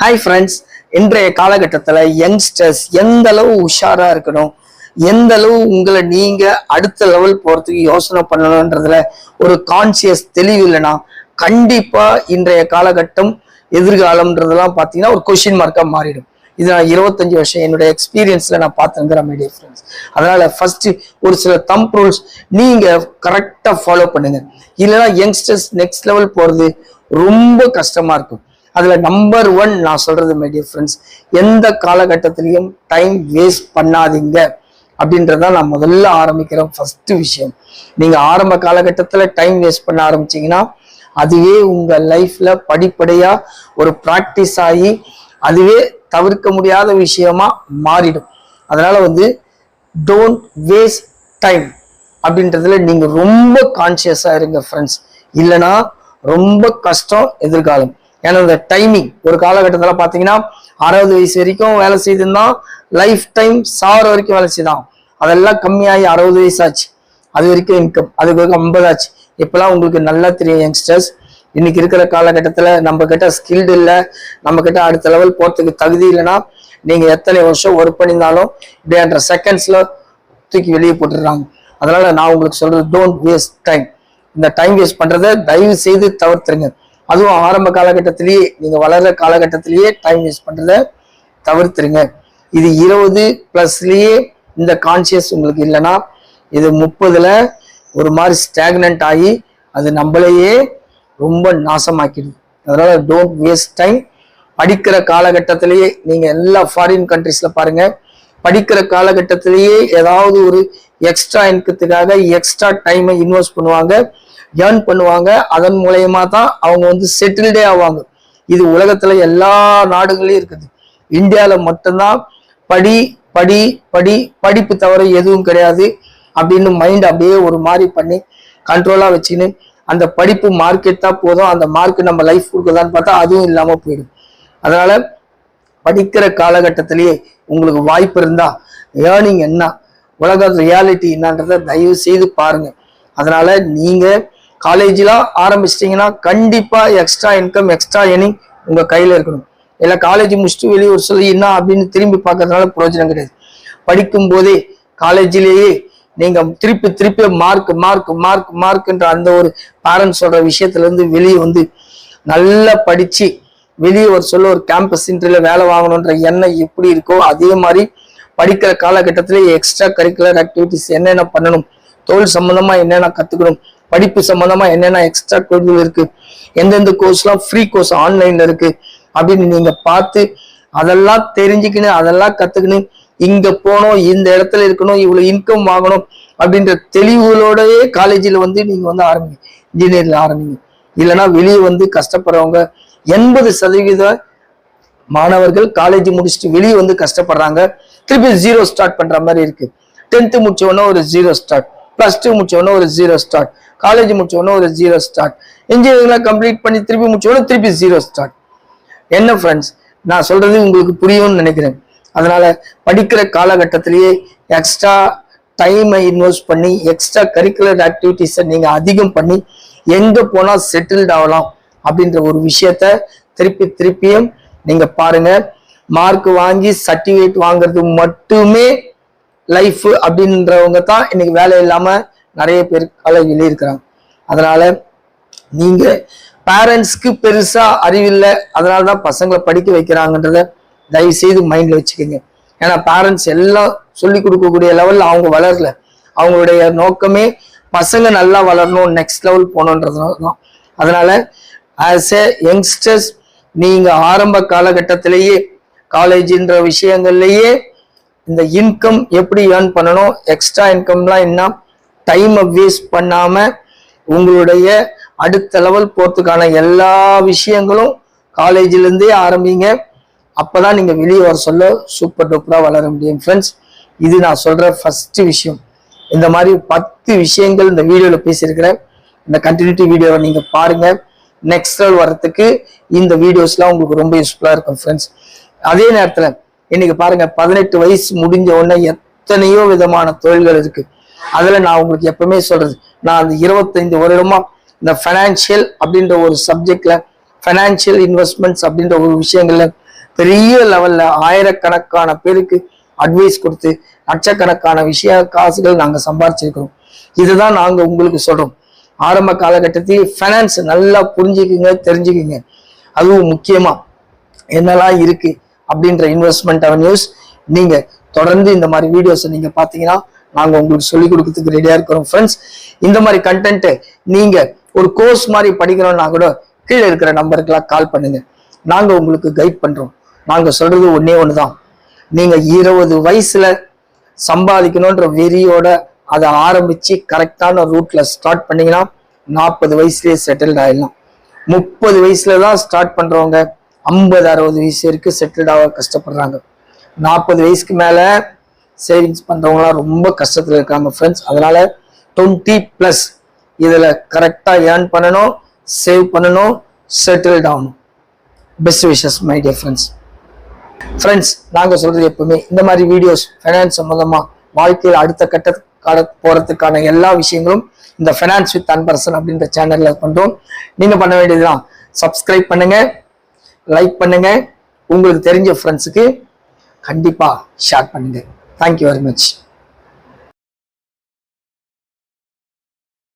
Hi friends, இன்றைய காலகட்டத்தில் youngsters எந்த அளவு உஷாரா இருக்கணும், எந்த அளவு உங்களை நீங்க அடுத்த லெவல் போறதுக்கு யோசனை பண்ணணும்ன்றதுல ஒரு கான்சியஸ் தெளிவு இல்லைன்னா கண்டிப்பா இன்றைய காலகட்டம் எதிர்காலம்ன்றதெல்லாம் பார்த்தீங்கன்னா ஒரு கொஸ்டின் மார்க்கா மாறிடும். இது நான் 25 வருஷம் என்னுடைய எக்ஸ்பீரியன்ஸ்ல நான் பார்த்துருக்கிறேன் மை டியர் ஃப்ரெண்ட்ஸ். அதனால ஃபர்ஸ்ட் ஒரு சில தம்ப் ரூல்ஸ் நீங்க கரெக்டா ஃபாலோ பண்ணுங்க. இல்லைன்னா யங்ஸ்டர்ஸ் நெக்ஸ்ட் லெவல் போறது ரொம்ப கஷ்டமா இருக்கும். அதுல நம்பர் 1 நான் சொல்றது மை டியர் ஃப்ரெண்ட்ஸ், எந்த காலகட்டத்திலையும் டைம் வேஸ்ட் பண்ணாதீங்க அப்படின்றதான் நான் முதல்ல ஆரம்பிக்கிறேன். ஃபர்ஸ்ட் விஷயம், நீங்க ஆரம்ப காலகட்டத்துல டைம் வேஸ்ட் பண்ண ஆரம்பிச்சீங்கன்னா அதுவே உங்க லைஃப்ல படிப்படியா ஒரு பிராக்டிஸ் ஆகி அதுவே தவிர்க்க முடியாத விஷயமா மாறிடும். அதனால டோன்ட் வேஸ்ட் டைம் அப்படின்றதுல நீங்க ரொம்ப கான்சியஸா இருங்க ஃப்ரெண்ட்ஸ். இல்லைன்னா ரொம்ப கஷ்டம் எதிர்காலம். ஏன்னா இந்த டைமிங் ஒரு காலகட்டத்தில் பார்த்தீங்கன்னா 60 வயசு வரைக்கும் வேலை செய்திருந்தான், லைஃப் டைம் சாவர வரைக்கும் வேலை செய்தான். அதெல்லாம் கம்மியாகி 60 வயசு ஆச்சு, அது வரைக்கும் இன்கம், அதுக்கு 50 ஆச்சு. இப்பெல்லாம் உங்களுக்கு நல்லா தெரியும் யங்ஸ்டர்ஸ், இன்னைக்கு இருக்கிற காலகட்டத்தில் நம்ம கிட்ட ஸ்கில்டு இல்லை, நம்ம கிட்ட அடுத்த லெவல் போறதுக்கு தகுதி இல்லைன்னா நீங்க எத்தனை வருஷம் ஒர்க் பண்ணியிருந்தாலும் இப்படின்ற செகண்ட்ஸ்ல தூக்கி வெளியே போட்டுடுறாங்க. அதனால நான் உங்களுக்கு சொல்றது, டோன்ட் வேஸ்ட் டைம். இந்த டைம் வேஸ்ட் பண்றதை தயவு செய்து தவிர்த்துருங்க. அதுவும் ஆரம்ப காலகட்டத்திலேயே, நீங்க வளர்ற காலகட்டத்திலேயே டைம் வேஸ்ட் பண்றதை தவிர்த்துருங்க. இது 20+ இந்த கான்சியஸ் உங்களுக்கு இல்லைன்னா இது 30ல ஒரு மாதிரி ஸ்டாக்னன்ட் ஆகி அது நம்மளையே ரொம்ப நாசமாக்கிடுது. அதனால டோன்ட் வேஸ்ட் டைம். படிக்கிற காலகட்டத்திலேயே நீங்க எல்லா ஃபாரின் கண்ட்ரீஸ்ல பாருங்க, படிக்கிற காலகட்டத்திலேயே ஏதாவது ஒரு எக்ஸ்ட்ரா இன்கத்துக்காக எக்ஸ்ட்ரா டைமை இன்வெஸ்ட் பண்ணுவாங்க, ஏர்ன் பண்ணுவாங்க. அதன் மூலயமா தான் அவங்க செட்டில்டே ஆவாங்க. இது உலகத்துல எல்லா நாடுகளையும் இருக்குது. இந்தியாவில மட்டும்தான் படி படி படி படிப்பு தவிர எதுவும் கிடையாது அப்படின்னு மைண்ட் அப்படியே ஒரு மாதிரி பண்ணி கண்ட்ரோலா வச்சுன்னு அந்த படிப்பு மார்க்கெட் தான் போதும், அந்த மார்க் நம்ம லைஃப் கொடுக்குதான்னு பார்த்தா அதுவும் இல்லாம போயிடும். அதனால படிக்கிற காலகட்டத்திலேயே உங்களுக்கு வாய்ப்பு இருந்தா ஏர்னிங் என்ன, உலக ரியாலிட்டி என்னன்றத தயவு செய்து பாருங்க. அதனால நீங்க காலேஜ்லாம் ஆரம்பிச்சிட்டீங்கன்னா கண்டிப்பா எக்ஸ்ட்ரா இன்கம், எக்ஸ்ட்ரா ஏர்னிங் உங்க கையில இருக்கணும். இல்லை காலேஜ் முடிச்சுட்டு வெளியே ஒரு சொல்லி என்ன அப்படின்னு திரும்பி பார்க்கறதுனால பிரயோஜனம் கிடையாது. படிக்கும் போதே காலேஜிலேயே நீங்க திருப்பி திருப்பி மார்க் மார்க் மார்க் மார்க்ன்ற அந்த ஒரு பேரண்ட்ஸோட விஷயத்துல இருந்து வெளியே நல்லா படிச்சு வெளியே ஒரு கேம்பஸ் இன்டர்வியூல வேலை வாங்கணுன்ற எண்ணம் எப்படி இருக்கோ அதே மாதிரி படிக்கிற காலகட்டத்திலே எக்ஸ்ட்ரா கரிக்குலர் ஆக்டிவிட்டிஸ் என்னென்ன பண்ணணும், தொழில் சம்பந்தமா என்னென்ன கத்துக்கணும், படிப்பு சம்பந்தமா என்னென்ன எக்ஸ்ட்ரா கோர்ஸ் இருக்கு, எந்தெந்த கோர்ஸ்லாம் ஃப்ரீ கோர்ஸ் ஆன்லைன்ல இருக்கு அப்படின்னு நீங்க பார்த்து அதெல்லாம் தெரிஞ்சுக்கணும், அதெல்லாம் கத்துக்கணும். இங்க போனோம், இந்த இடத்துல இருக்கணும், இவ்வளவு இன்கம் வாங்கணும் அப்படின்ற தெளிவுகளோடயே காலேஜில் நீங்க ஆரம்பிங்க, இன்ஜினியரிங்ல ஆரம்பிங்க. இல்லைன்னா வெளியே கஷ்டப்படுறவங்க 80% மாணவர்கள் காலேஜ் முடிச்சுட்டு வெளியே கஷ்டப்படுறாங்க. திருப்பி 0 ஸ்டார்ட் பண்ற மாதிரி இருக்கு. 10th முடிச்சவொன்னே ஒரு 0 ஸ்டார்ட், +2 முடிச்சவொன்னே ஒரு 0 ஸ்டார்ட், காலேஜ் முடிச்சவொன்னே ஒரு 0 ஸ்டார்ட், இன்ஜினியரிங்லாம் கம்ப்ளீட் பண்ணி திருப்பி முடிச்சவொன்னே திருப்பி 0 ஸ்டார்ட். என்ன ஃப்ரெண்ட்ஸ், நான் சொல்றது உங்களுக்கு புரியும்னு நினைக்கிறேன். அதனால படிக்கிற காலகட்டத்திலேயே எக்ஸ்ட்ரா டைமை இன்வெஸ்ட் பண்ணி எக்ஸ்ட்ரா கரிக்குலர் ஆக்டிவிட்டிஸை நீங்க அதிகம் பண்ணி எங்க போனா செட்டில்ட் ஆகலாம் அப்படின்ற ஒரு விஷயத்த திருப்பியும் நீங்க பாருங்க. மார்க் வாங்கி சர்டிஃபிகேட் வாங்குறது மட்டுமே லைஃப் அப்படின்றவங்க தான் இன்னைக்கு வேலை இல்லாம நிறைய பேர் காலேஜில் இருக்கிறாங்க. அதனால நீங்க பேரண்ட்ஸ்க்கு பெருசா அறிவில்லை, அதனாலதான் பசங்களை படிக்க வைக்கிறாங்கன்றத தயவு செய்து மைண்ட்ல வச்சுக்கோங்க. ஏன்னா பேரண்ட்ஸ் எல்லாம் சொல்லி கொடுக்கக்கூடிய லெவல்ல அவங்க வளரல. அவங்களுடைய நோக்கமே பசங்க நல்லா வளரணும், நெக்ஸ்ட் லெவல் போகணுன்றதுனால தான். அதனால ஆஸ் எ யங்ஸ்டர்ஸ் நீங்க ஆரம்ப காலகட்டத்திலேயே காலேஜ்ன்ற விஷயங்கள்லயே இந்த இன்கம் எப்படி ஏர்ன் பண்ணணும், எக்ஸ்ட்ரா இன்கம்லாம் என்ன, டைமை வேஸ்ட் பண்ணாம உங்களுடைய அடுத்த லெவல் போறதுக்கான எல்லா விஷயங்களும் காலேஜ்ல இருந்தே ஆரம்பிங்க. அப்பதான் நீங்க வெளியே வர சொல்ல சூப்பர் டூப்பரா வளர முடியும் ஃப்ரெண்ட்ஸ். இது நான் சொல்ற ஃபர்ஸ்ட் விஷயம். இந்த மாதிரி 10 விஷயங்கள் இந்த வீடியோல பேசியிருக்கிறேன். இந்த கண்டினியூட்டி வீடியோவை நீங்க பாருங்க. நெக்ஸ்ட் லெவல் வர்றதுக்கு இந்த வீடியோஸ்லாம் உங்களுக்கு ரொம்ப யூஸ்ஃபுல்லா இருக்கும் ஃப்ரெண்ட்ஸ். அதே நேரத்துல இன்னைக்கு பாருங்க, 18 வயசு முடிஞ்ச உடனே எத்தனையோ விதமான தொழில்கள் இருக்கு. அதுல நான் உங்களுக்கு எப்பவுமே சொல்றது, நான் அந்த 25 வருடமா இந்த ஃபைனான்சியல் அப்படின்ற ஒரு சப்ஜெக்ட்ல ஃபைனான்சியல் இன்வெஸ்ட்மெண்ட்ஸ் அப்படின்ற ஒரு விஷயங்கள்ல பெரிய லெவல்ல ஆயிரக்கணக்கான பேருக்கு அட்வைஸ் கொடுத்து லட்சக்கணக்கான காசுகள் நாங்க சம்பாதிச்சிருக்கிறோம். இதுதான் நாங்க உங்களுக்கு சொல்றோம். ஆரம்ப காலகட்டத்தில் ஃபைனான்ஸ் நல்லா புரிஞ்சுக்குங்க, தெரிஞ்சுக்குங்க. அதுவும் முக்கியமா என்னெல்லாம் இருக்கு அப்படின்ற இன்வெஸ்ட்மெண்ட் அவென்யூஸ் நீங்க தொடர்ந்து இந்த மாதிரி வீடியோஸ் நீங்க பாத்தீங்கன்னா நாங்க உங்களுக்கு சொல்லிக் கொடுக்கறதுக்கு ரெடியா இருக்கிறோம் ஃப்ரெண்ட்ஸ். இந்த மாதிரி கண்டென்ட் நீங்க ஒரு கோர்ஸ் மாதிரி படிக்கணும்னா கூட கீழே இருக்கிற நம்பருக்கெல்லாம் கால் பண்ணுங்க, நாங்க உங்களுக்கு கைட் பண்றோம். நாங்க சொல்றது ஒன்னே ஒண்ணுதான், நீங்க 20 வயசுல சம்பாதிக்கணும்ன்ற வெறியோட அதை ஆரம்பிச்சு கரெக்டான ரூட்ல ஸ்டார்ட் பண்ணீங்கன்னா 40 வயசுலயே செட்டில்ட் ஆயிடலாம். 30 வயசுலதான் ஸ்டார்ட் பண்றவங்க 50-60 வயசு வரைக்கும் செட்டில்ட் ஆக கஷ்டப்படுறாங்க. 40 வயசுக்கு மேல சேவிங்ஸ் பண்றவங்களாம் ரொம்ப கஷ்டத்துல இருக்காங்க ஃப்ரெண்ட்ஸ். அதனால 20+ இதுல கரெக்டா ஏர்ன் பண்ணணும், சேவ் பண்ணணும், செட்டில்ட் ஆகணும். Best wishes my dear friends. நாங்க சொல்றது எப்பவுமே இந்த மாதிரி வீடியோஸ் ஃபைனான்ஸ் சம்பந்தமா வாழ்க்கையில் அடுத்த கட்ட போறதுக்கான எல்லா விஷயங்களும் இந்த ஃபைனான்ஸ் வித் அன்பரசன் அப்படின்ற சேனல்ல பண்றோம். நீங்க பண்ண வேண்டியதுதான் சப்ஸ்கிரைப் பண்ணுங்க, லைக் பண்ணுங்க, உங்களுக்கு தெரிஞ்ச ஃப்ரெண்ட்ஸுக்கு கண்டிப்பா ஷேர் பண்ணுங்க. Thank you very much.